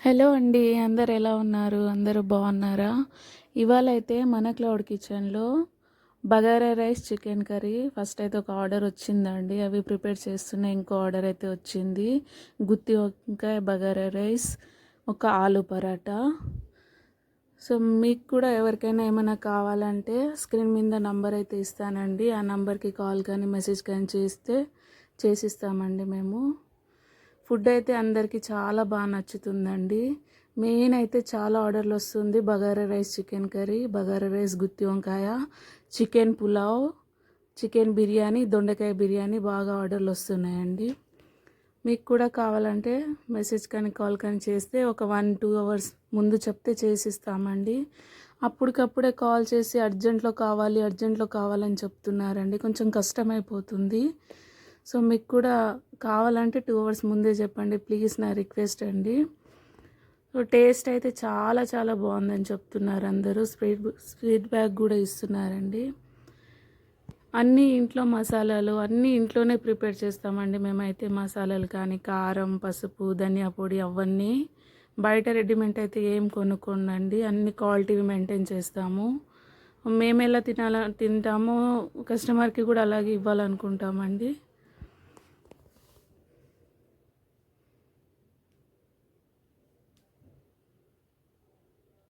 Hello అండి. అందరు ఎలా ఉన్నారు? అందరూ బాగున్నారా? ఇవాళైతే మన క్లౌడ్ కిచెన్‌లో bagara rice, chicken curry first అయితే ఒక ఆర్డర్ వచ్చిందండి. అవి ప్రిపేర్ చేస్తున్నా. ఇంకో ఆర్డర్ అయితే వచ్చింది. గుత్తి వంకాయ బగారా రైస్, ఒక ఆలు పరాటా. సో మీకు కూడా ఎవరికైనా ఏమైనా కావాలంటే స్క్రీన్ మీద నంబర్ అయితే ఇస్తానండి. ఆ నంబర్కి కాల్ కానీ మెసేజ్ కానీ చేస్తే చేసిస్తామండి మేము. ఫుడ్ అయితే అందరికీ చాలా బాగా నచ్చుతుందండి. మెయిన్ అయితే చాలా ఆర్డర్లు వస్తుంది. Bagara rice, chicken curry, bagara rice, గుత్తి వంకాయ, చికెన్ పులావ్, చికెన్ బిర్యానీ, దొండకాయ బిర్యానీ బాగా ఆర్డర్లు వస్తున్నాయండి. మీకు కూడా కావాలంటే మెసేజ్ కానీ కాల్ కానీ చేస్తే ఒక 1-2 అవర్స్ ముందు చెప్తే చేసిస్తామండి. అప్పటికప్పుడే కాల్ చేసి అర్జెంట్లో కావాలని చెప్తున్నారండి. కొంచెం కష్టమైపోతుంది. సో మీకు కూడా కావాలంటే 2 అవర్స్ ముందే చెప్పండి ప్లీజ్, నా రిక్వెస్ట్ అండి. సో టేస్ట్ అయితే చాలా చాలా బాగుందని చెప్తున్నారు అందరూ. ఫీడ్బ్యాక్ కూడా ఇస్తున్నారండి. అన్నీ ఇంట్లో మసాలాలు అన్నీ ఇంట్లోనే ప్రిపేర్ చేస్తామండి మేమైతే. మసాలాలు కానీ కారం, పసుపు, ధనియా పొడి అవన్నీ బయట రెడీమేడ్ అయితే ఏం కొనుక్కోండి. అన్ని క్వాలిటీ మెయింటైన్ చేస్తాము. మేము ఎలా తింటామో కస్టమర్కి కూడా అలాగే ఇవ్వాలనుకుంటామండి.